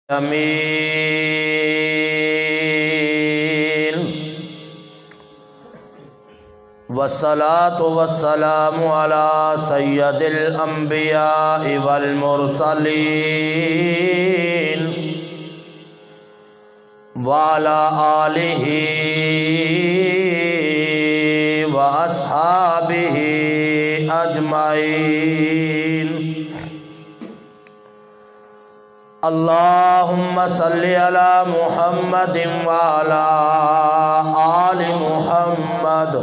امین والصلاة والسلام علی سید الانبیاء والمرسلین وعلی آلہ واصحابہ اجمعین۔ اللہم صلی علی محمد وعلی آل محمد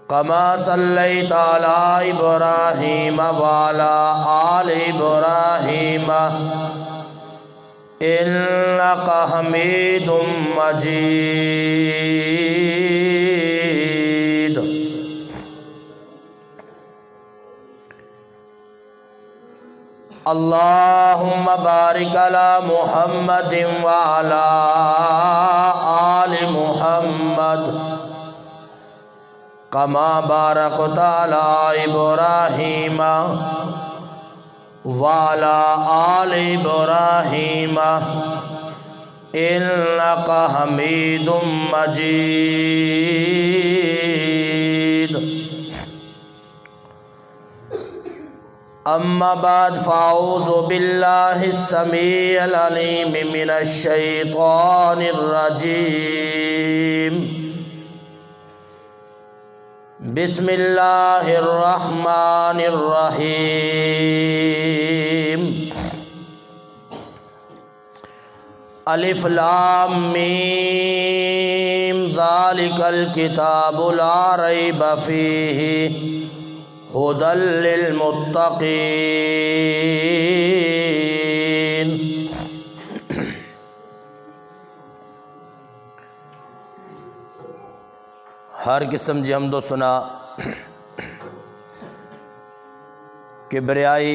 کما صلیت علی ابراہیم وعلی آل ابراہیم انک حمید مجید۔ اللہم بارک علی محمد وعلی آل محمد کما بارکت علی ابراہیم وعلی آل ابراہیم انک حمید مجید۔ اما بعد فاعوذ باللہ السمیع العلیم من الشیطان الرجیم۔ بسم اللہ الرحمن الرحیم۔ الف لام میم ذالک الکتاب لا ریب فیہ ھدی للمتقین۔ ہر قسم جی حمد و ثنا کبریائی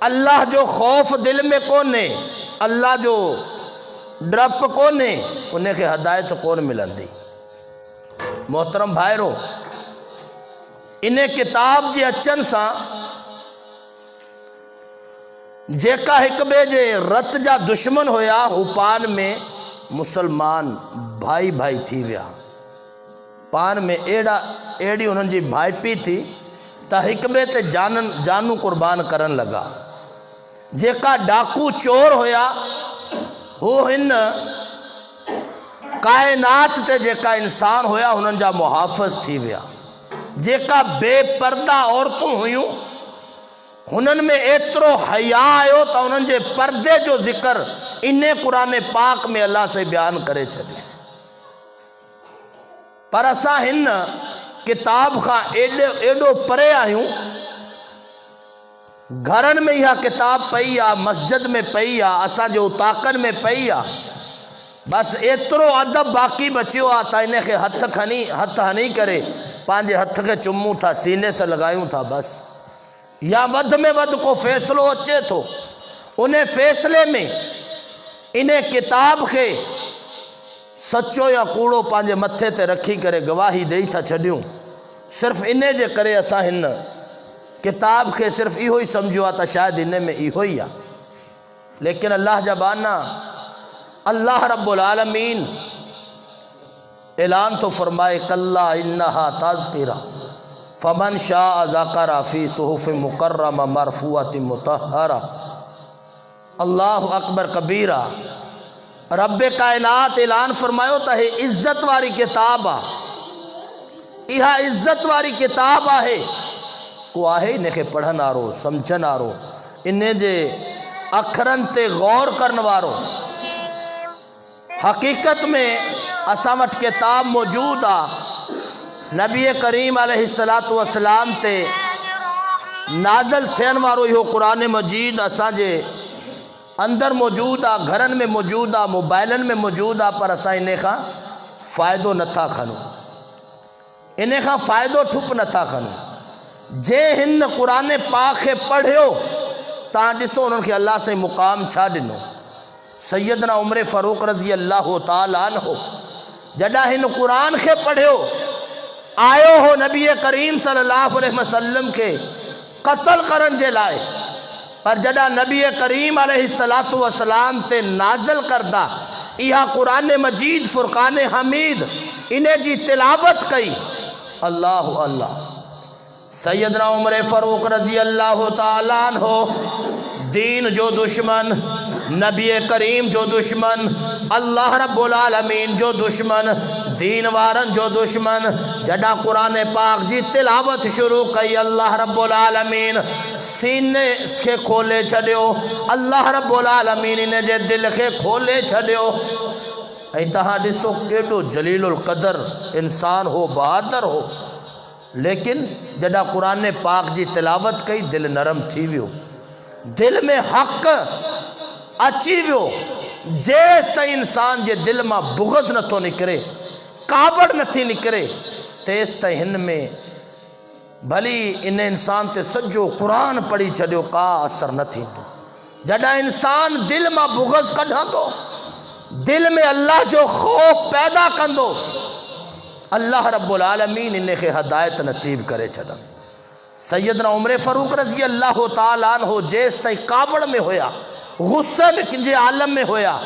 اللہ جو خوف دل میں کونے، اللہ جو ڈرپ کونے، انہیں کے ہدایت کون ملندی۔ محترم بھائرو، انہیں کتاب جی اچن سا جیکا ایک بے جے رت جا دشمن ہویا، ہو پان میں مسلمان بھائی بھائی تھی ویا، پان میں ایڑی انہوں جی بھائی پی تھی تا ایک بے تے جانو قربان کرن لگا۔ جیکا ڈاکو چور ہویا، ہو ہن کائنات تے جیکا انسان ہویا انہوں جا محافظ تھی ویا۔ جیکا بے پردہ عورتوں ہویوں، انہوں میں ایترو حیاء آئیو تا انہوں جے پردے جو ذکر انہیں قرآن پاک میں اللہ سے بیان کرے چلے۔ پر اسا ہن کتاب کا ایڈو پرے آئیوں، گھرن میں یہ کتاب پئی آ، مسجد میں پئی آ، اسا جو اتاقن میں پئی آ، بس ایترو ادب باقی بچیو آتا انہیں کے ہتھ ہنی کرے پانچے ہتھ کے چموں تھا سینے سے لگائیوں تھا بس، یا ود میں ود کو فیصلو اچے تھو، انہیں فیصلے میں انہیں کتاب کے سچو یا کوڑو پانچے متھے تے رکھی کرے گواہی دئی تھا چھڑیوں۔ صرف انہیں جے کرے اسا ہن کتاب کے صرف ایہو ہی سمجھو آتا، شاید انہیں میں ایہو ہی آ، لیکن اللہ جبانا اللہ رب العالمین اعلان تو فرمائے کلا انہا تذکرہ فمن شاء ذکر فی صحف مکرمہ مرفوعۃ مطہرہ۔ اللہ اکبر کبیرہ۔ رب کائنات اعلان فرمائیو تا ہے عزت واری کتاب آ، یہاں عزت واری کتاب آہے، کو آہے انہیں کے پڑھن آرو سمجھن آرو، انہیں جے اکھرن تے غور کرن وارو۔ حقیقت میں اسامت کتاب موجود آ، نبی کریم علیہ السلام تے نازل تھین وارو یہ قرآن مجید اساں جے اندر موجود آ، گھرن میں موجود آ، موبائلن میں موجود آ، پر اساں انہیں کا فائدو نہ تھا کھنو، انہیں کا فائدو ٹھپ نہ تھا کھنو۔ جے ہن قرآن پاک پڑھیو تاں ڈسو انہوں کے اللہ سے مقام چھا ڈنو۔ سیدنا عمر فاروق رضی اللہ تعالیٰ عنہ جڈا ہن قرآن کے پڑھیو آئیو ہو نبی کریم صلی اللہ علیہ وسلم کے قتل کرن جے لائے، پر جڈا نبی کریم علیہ السلام تے نازل کردہ یہاں قرآن مجید فرقان حمید انہیں جی تلاوت کئی، اللہ اللہ۔ سیدنا عمر فاروق رضی اللہ تعالیٰ عنہ دین جو دشمن، نبی کریم جو دشمن، اللہ رب العالمین جو دشمن، دین وارن جو دشمن، جڈا قرآن پاک جی تلاوت شروع کئی، اللہ رب العالمین سینے کے کھولے چھڑیو، اللہ رب العالمین انہیں جے دل کے کھولے چھڑیو۔ ایتہا ڈسو کیڈو جلیل القدر انسان ہو، بہادر ہو، لیکن جڈا قرآن پاک جی تلاوت کئی دل نرم تھی ویو، دل میں حق اچھی ویو۔ جیس تا انسان جے دل میں بغض نہ تو نکرے، کابڑ نہ تھی نکرے، تیس تا ہن میں بھلی ان انسان تے سجو قرآن پڑھی چھڑیو کا اثر نہ تھی دو۔ جڈا انسان دل میں بغض کڑھا دو، دل میں اللہ جو خوف پیدا کندو، اللہ رب العالمین انہیں کے ہدایت نصیب کرے چھڑا۔ سیدنا عمر فاروق رضی اللہ تعالیٰ عنہ جیس تائی کابڑ میں ہویا، غصے میں کنجے عالم میں ہویا،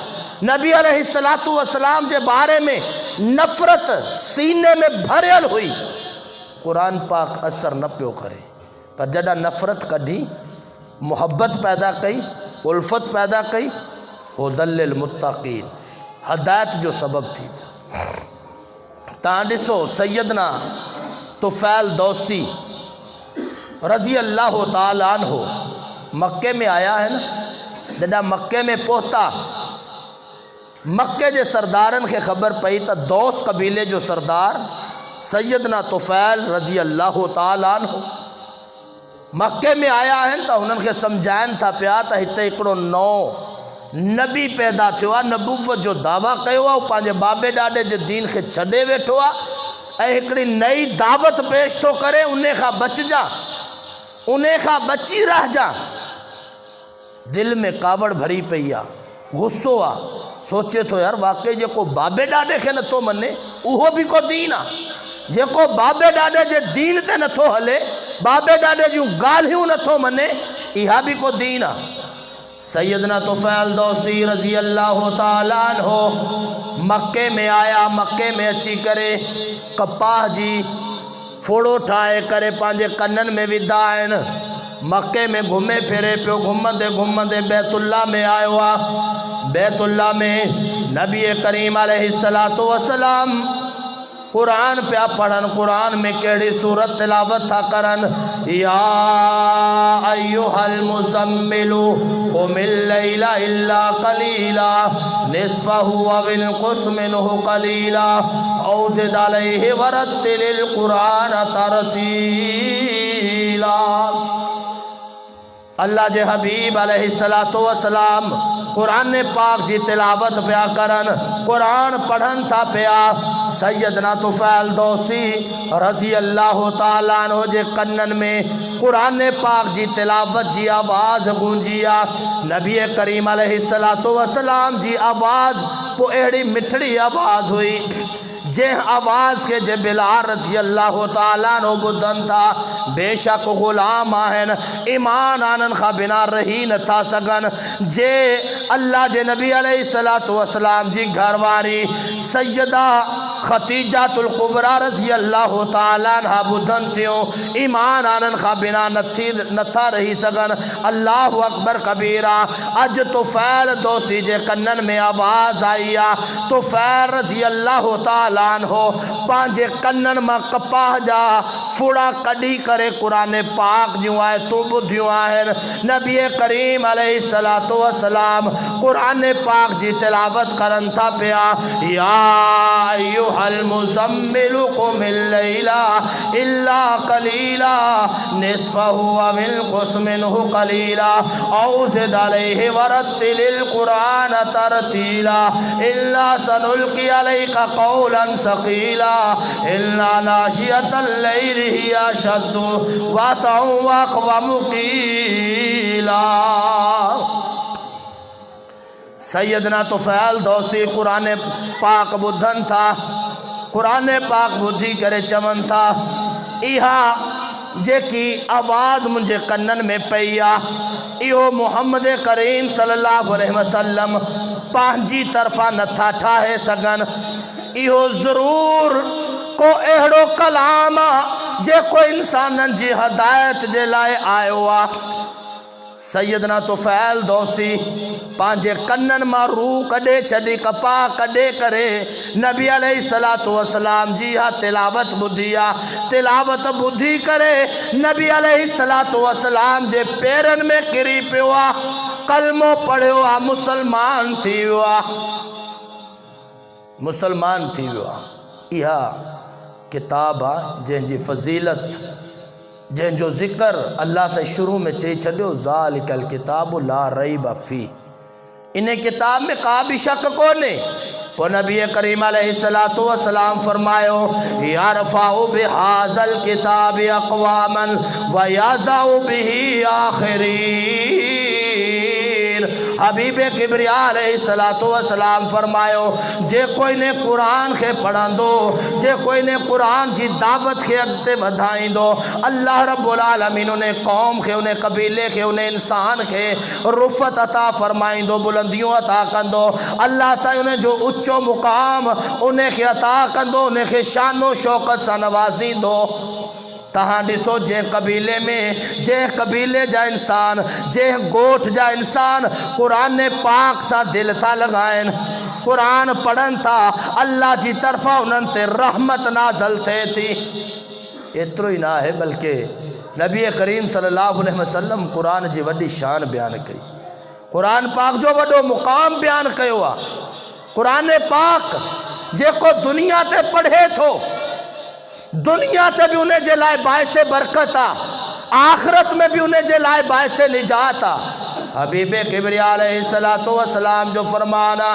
نبی علیہ السلام جے بارے میں نفرت سینے میں بھریل ہوئی، قرآن پاک اثر نہ پیو کرے، پر جڑا نفرت کڑھی محبت پیدا کئی، الفت پیدا کئی، ہدل للمتقین ہدایت جو سبب تھی۔ تانڈسو سیدنا طفیل دوسی رضی اللہ تعالیٰ عنہ مکے میں آیا ہے نا، جڑا مکے میں پہتا، مکے جے سردارن کے خبر پئی تا دوس قبیلے جو سردار سیدنا طفیل رضی اللہ تعالیٰ عنہ مکے میں آیا ہے تا انہوں کے سمجھائن تھا پیا تا ہتے اکڑو نو نبی پیدا تھوا، نبوت جو دعویٰ کہوا پانجے بابے ڈاڈے جے دین کے چھڑے ویٹھوا، اے اکڑی نئی دعوت پیش تو کرے، انہیں کا بچ جا، انہیں کا بچی رہ جا۔ دل میں کاوڑ بھری پئی آ، غصو آ، سوچے تو یار واقعی جے کو بابے ڈاڈے کے نتو منے اوہو بھی کو دین آ، جے کو بابے ڈاڈے جے دین تے نتو ہلے، بابے ڈاڈے جو گالہیوں نتو منے، ایہا بھی کو دین آ۔ سیدنا طفیل دوسی رضی اللہ تعالیٰ عنہ مکے میں آیا، مکے میں اچھی کرے کپاہ جی پھوڑو ٹھائے کرے پانجے کنن میں ودا آئین، مکے میں گھومے پھرے پیو، گھومندے گھومندے بیت اللہ میں آئے ہوا، بیت اللہ میں نبی کریم علیہ السلام قرآن پہ پڑھن، قرآن میں کیڑی سورت تلاوت تھا کرن، یا ایوہ المزمل قم اللیل الا قلیلا نصفہ او انقص منہ قلیلا او زد علیہ ورتل القرآن ترتیلا۔ اللہ جے حبیب علیہ السلام قرآن پاک جی تلاوت پیا کرن، قرآن پڑھن تھا پیا، سیدنا طفیل دوسی رضی اللہ تعالیٰ عنہ جے کنن میں قرآن پاک جی تلاوت جی آواز گونجیا، نبی کریم علیہ السلام جی آواز پو ایڑی مٹھڑی آواز ہوئی، جے آواز کے جے بلال رضی اللہ تعالیٰ عنہ بدن تھا، بے شک غلام آہن ایمان آنن خواہ بنا رہی نہ تھا سگن، جے اللہ جے نبی علیہ السلام جی گھرواری سیدہ خدیجہ الکبریٰ رضی اللہ تعالیٰ عنہ بدن تھیوں، ایمان آنن خواہ بنا نہ تھا رہی سگن، اللہ اکبر کبیرہ۔ اج طفیل دوسی جے کنن میں آواز آئیا، طفیل رضی اللہ تعالیٰ عنہ پانجے کنن ماں کپاہ جا پھوڑا کڈی کرے قرآن پاک جو آئے تو بدھیوں آئے، نبی کریم علیہ السلام قرآن پاک جی تلاوت کرن تھا پیا، یا ایوہ المزمل قم اللیل الا قلیلا نصفہ او انقص منہ قلیلا او زد علیہ ورتل القرآن ترتیلا الا سنلقی علیک قولا ثقیلا الا ناشیۃ اللیل ہی اشد وطئا واقوم قیلا۔ سیدنا طفیل دوسی قرآن پاک بدھن تھا، قرآن پاک بدھی کرے چمن تھا، ایہا جے کی آواز مجھے کنن میں پیا، ایہو محمد کریم صلی اللہ علیہ وسلم پانجی طرفہ نتھا ٹھاہے سگن، ایہو ضرور کو اہڑو کلام جے کو انسانن جی ہدایت جے لائے آئے ہوا۔ سیدنا طفیل دوسی پانجے کنن ماں روح کڈے چڈی کپا کڈے کرے نبی علیہ السلام جی ہاں تلاوت بدھیا، تلاوت بدھی کرے نبی علیہ السلام جے پیرن میں کری پیوا، کلمو پڑھوا، مسلمان تھی ہوا، مسلمان تھی ہوا۔ یہاں کتاب جن جی فضیلت جن جو ذکر اللہ سے شروع میں چاہی چھڑیو، ذالک الکتاب لا ریب فی، انہیں کتاب میں بھی شک کونے۔ تو نبی کریم علیہ السلام فرمائیو، یرفع بہذا الکتاب اقواما ویضع بہ آخرین۔ حبیب کبریاء علیہ السلام فرمائیو، جے کوئی نے قرآن کے پڑھان دو، جے کوئی نے قرآن جی دعوت کے اگتے بدھائیں دو، اللہ رب العالمین انہیں قوم کے، انہیں قبیلے کے، انہیں انسان کے رفت عطا فرمائیں دو، بلندیوں عطا کن دو، اللہ سے انہیں جو اچو مقام انہیں کے عطا کن دو، انہیں کے شان و شوکت سے نوازی دو۔ تہاں ڈسو جے قبیلے میں، جے قبیلے جا انسان، جے گوٹھ جا انسان قرآن پاک سا دل تھا لگائیں، قرآن پڑھن تھا، اللہ جی طرفہ انہوں تے رحمت نازل تے تھی۔ اترو ہی نہ ہے بلکہ نبی کریم صلی اللہ علیہ وسلم قرآن جی وڈی شان بیان کی، قرآن پاک جو وڈو مقام بیان کیوا۔ قرآن پاک جے کو دنیا تے پڑھے تھو، دنیا تے بھی انہیں جے لائے باعث برکتا، آخرت میں بھی انہیں جے لائے باعث نجاتا۔ حبیب کبریاء علیہ السلام جو فرمانا،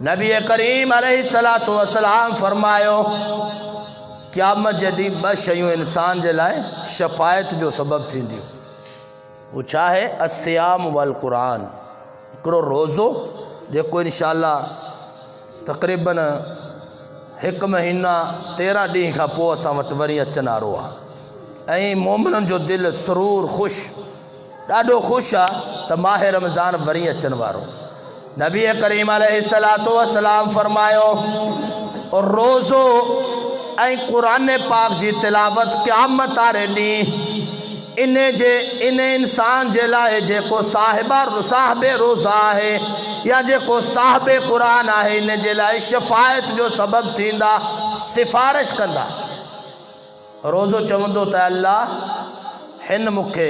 نبی کریم علیہ السلام فرمایو، قیامت جدی بس شیوں انسان جے لائے شفاعت جو سبب تھی دیو، وہ چاہے الصیام والقرآن کرو روزو جیکو انشاءاللہ تقریباً 1 مہینہ 13 ڈینہں کا پو اساں وٹ وری اچن آرو آ مومنن جو دل سرور خوش ڈاڈو خوش آ تو ماہ رمضان وری اچن وارو نبی کریم علیہ السلام فرمایو اور روزو قرآن پاک جی تلاوت قیامت آرے انہیں انسان جے لائے جے کو صاحب روزہ ہے یا جے کو صاحب قرآن ہے انہیں جے لائے شفاعت جو سبب تھیندا سفارش کندا روزو چوندو تا اللہ ہن مکھے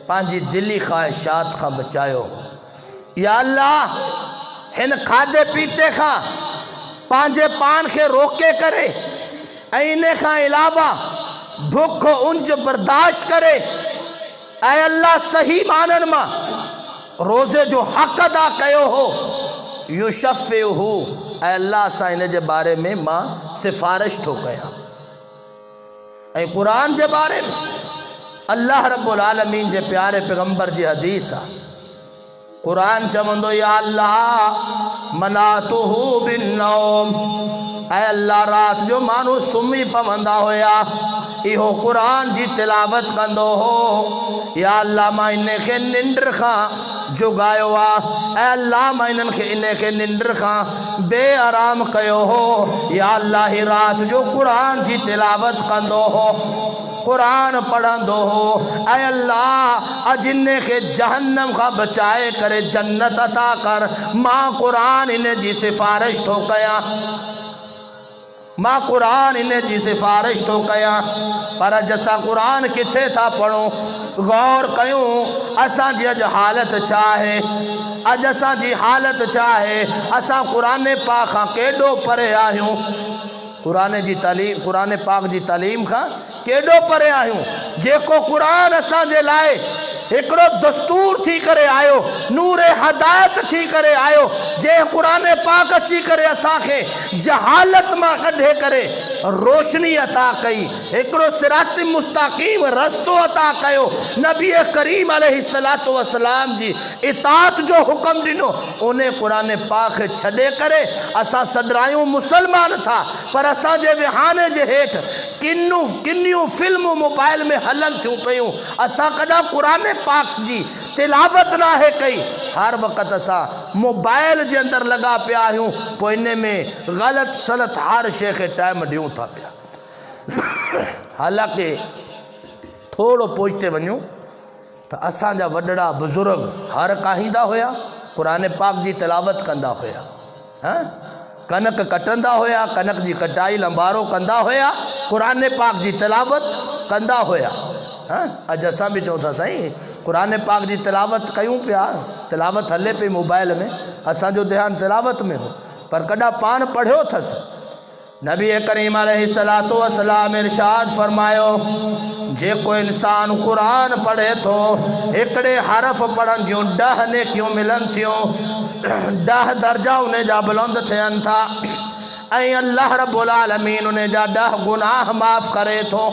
پانچی دلی خواہشات کا بچایو یا اللہ ہن کھادے پیتے کھا پانچے پان کے روکے کرے اینے کا علاوہ بھوک انج برداشت کرے اے اللہ صحیح مانن ماں روزے جو حق ادا کیو ہو یشفعہو اے اللہ سا انہیں جے بارے میں ماں سفارش ٹھو گیا اے قرآن جے بارے میں اللہ رب العالمین جے پیارے پیغمبر جی حدیث آ قرآن چمندو یا اللہ مناتوہو بالنوم اے اللہ رات جو مانو سمی پمندہ ہویا ایہو قرآن جی تلاوت کندو ہو یا اللہ میں انہیں کے نندر خان جو گائیو آ اے اللہ میں انہیں کے نندر خان بے آرام کیو ہو یا اللہ ہی رات جو قرآن جی تلاوت کندو ہو قرآن پڑھندو ہو اے اللہ اجنے کے جہنم کا بچائے کرے جنت عطا کر ماں قرآن انہیں جی سفارش ٹھو گیا ماں قرآن انہیں جی سفارش ٹھو گیا پر جسا قرآن کتھے تھا پڑھو غور کیوں اساں جی اج حالت چاہے اج اساں جی حالت چاہے اساں قرآن پاک کیڈو پرے آہیوں قرآن پاک جی تعلیم کا کیڈو پرے آہیوں جے کو قرآن اساں جے لائے ایکڑو دستور تھی کرے آئیو نور ہدایت تھی کرے آئیو جے قرآن پاک اچھی کرے اساں کے جہالت ماں کڈھے کرے روشنی عطا کئی ایکڑو صراط مستقیم رستو عطا کیو نبی کریم علیہ السلام جی اطاعت جو حکم دنو انہیں قرآن پاک چھڑے کرے اساں صدرائیوں مسلمان تھا پر اساں جے وہانے جے ہیٹ کنیوں فلم موبائل میں ہلن تھیوں پیوں اساں کدا قرآن پاک جی تلاوت نہ ہے کئی ہر وقت اسا موبائل جے اندر لگا پیا ہوں پوئنے میں غلط سلط ہر شیخ ٹائم ڈیوں تھا پیا حالانکہ تھوڑو پوچھتے ونیوں تو اساں جا وڈڑا بزرگ ہر کاہیندہ ہویا قرآن پاک جی تلاوت کندہ ہویا کنک کٹندہ ہویا کنک جی کٹائی لمبارو کندہ ہویا قرآن پاک جی تلاوت کندہ ہویا اج اساں بھی چوتھا سائیں قرآن پاک جی تلاوت کیوں پیا تلاوت ہلے پہ موبائل میں اساں جو دھیان تلاوت میں ہو پر کڈا پان پڑھو تھس نبی کریم علیہ السلام ارشاد فرمایو جے کو انسان قرآن پڑھے تو ایکڑے حرف پڑھن جوں 10 نے کیوں ملن تھیوں 10 درجہ انہیں جا بلند تھین تھا اے اللہ رب العالمین انہیں جا 10 گناہ معاف کرے تو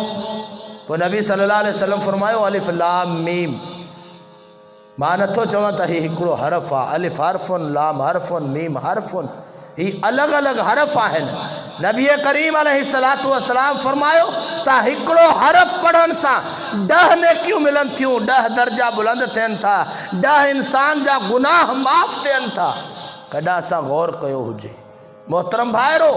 نبی صلی اللہ علیہ وسلم فرمایو الف لام میم مانتو چوانتا ہی ہکڑو حرف الف حرفن لام حرفن میم حرفن ہی الگ الگ حرف آہن نبی کریم علیہ السلام فرمایو تا ہکڑو حرف پڑھن سا 10 نے کیوں ملن تھیوں 10 درجہ بلند تھین تھا 10 انسان جا گناہ معاف تھین تھا کڈا سا غور کیو ہوجے محترم بھائرو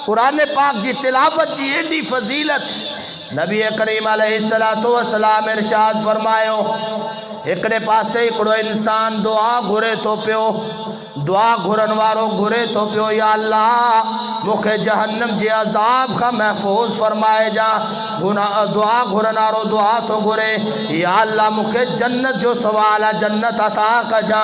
قرآن پاک جی تلاوت جی ایڈی فضیلت نبی کریم علیہ السلام ارشاد فرمایو ایکڑے پاسے ایکڑو انسان دعا گھرے تو پیو دعا گھرن وارو گھرے تو پیو یا اللہ مکھے جہنم جی عذاب کا محفوظ فرمائے جا دعا گھرن آرو دعا تو گھرے یا اللہ مکھے جنت جو سوالا جنت عطا کا جا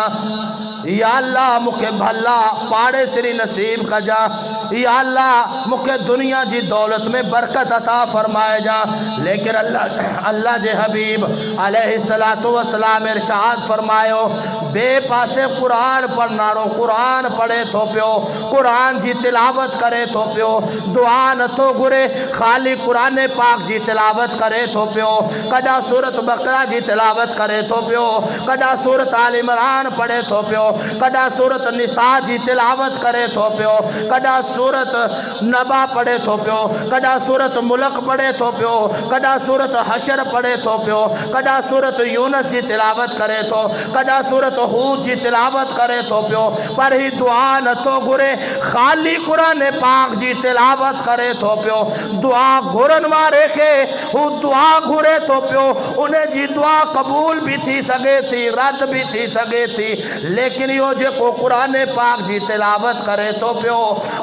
یا اللہ مکھے بھلا پاڑے سری نصیب کا جا یا اللہ مکہ دنیا جی دولت میں برکت عطا فرمائے جا، لیکن اللہ جے حبیب علیہ السلام ارشاد فرمائیو بے پاسے قرآن پڑھنا رو، قرآن پڑھے تو پیو، قرآن جی تلاوت کرے تو پیو، دعا نہ تو گرے خالی قرآن پاک جی تلاوت کرے تو پیو، کدا سورت بقرہ جی تلاوت کرے تو پیو، کدا سورت آل عمران پڑھے تو پیو، کدا سورت نساء جی تلاوت کرے تو پیو، کدا سورت نبا پڑھے تو پیو، کدا سورت ملک پڑھے تو پیو، کدا سورت حشر پڑھے تو پیو، کدا سورت یونس جی تلاوت کرے تو، کدا سورت ہود جی تلاوت کرے تو پیو، پر ہی دعا نہ تو گرے خالی قرآن پاک جی تلاوت کرے تو پیو، دعا گھرن وارے کے وہ دعا گھرے تو پیو، انہیں جی دعا قبول بھی تھی سگے تھی، رد بھی تھی سگے تھی، لیکن یہ جے کو قرآن پاک جی تلاوت کرے تو پیو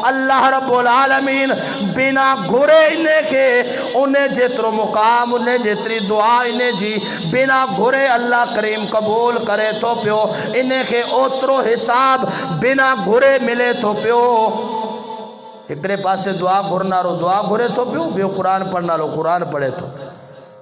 اللہ رب العالمین بنا گھرے انہیں کے انہیں جترو مقام انہیں جتری دعا انہیں جی بنا گھرے اللہ کریم قبول کرے تو پیو، انہیں کے اترو حساب بنا گھرے ملے تو پیو۔ اپنے پاس سے دعا گھرنا رو، دعا گھرے تو پیو، بیو قرآن پڑھنا رو، قرآن پڑھے تو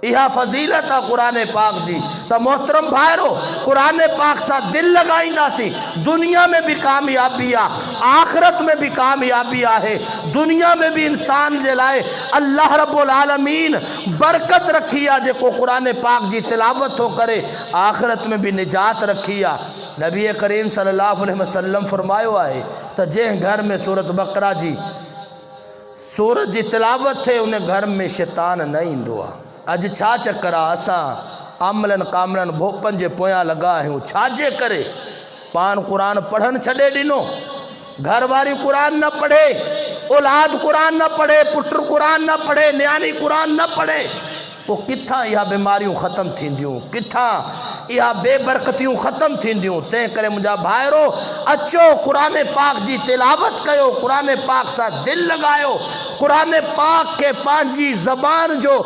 یہاں فضیلت ہے قرآن پاک جی۔ تو محترم بھائیرو قرآن پاک سا دل لگائیں دا سی، دنیا میں بھی کامیابی آخرت میں بھی کامیابی ہے، دنیا میں بھی انسان جلائے اللہ رب العالمین برکت رکھیا جے کو قرآن پاک جی تلاوت ہو کرے، آخرت میں بھی نجات رکھیا۔ نبی کریم صلی اللہ علیہ وسلم فرمائیو آئے تو جے گھر میں سورت بقرہ جی سورت جی تلاوت تھے انہیں گھر میں شیطان نہیں دعا۔ اج چھا چکرا اساں عملن کاملن بھوپن جے پویاں لگا ہیں چھا جے کرے پان قرآن پڑھن چھڑے ڈنو، گھر واری قرآن نہ پڑھے، اولاد قرآن نہ پڑھے، پٹر قرآن نہ پڑھے، نیانی قرآن نہ پڑھے، تو کتھاں یہ بیماریوں ختم تھی دیوں، کتھاں یہ بے برکتیوں ختم تھی دیوں۔ تے کرے مجھا بھائرو اچو قرآن پاک جی تلاوت کیو، قرآن پاک سا دل لگایو، قرآن پاک کے پانچی زبان جو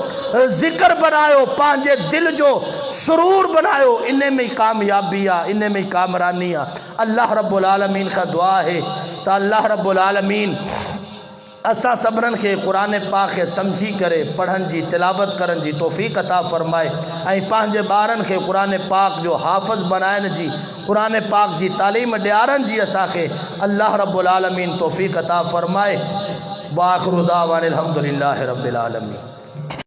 ذکر بنایو، پانچے دل جو سرور بنایو، انہیں میں کامیابی انہیں میں کامرانی۔ اللہ رب العالمین کا دعا ہے تو اللہ رب العالمین اسا سبرن کے قرآن پاک کے سمجھی کرے پڑھن جی تلاوت کرن جی توفیق عطا فرمائے، ایں پانچے بارن کے قرآن پاک جو حافظ بنائن جی قرآن پاک جی تعلیم ڈیارن جی اسا کے اللہ رب العالمین توفیق عطا فرمائے۔ وآخر دعوانا الحمدللہ رب العالمین۔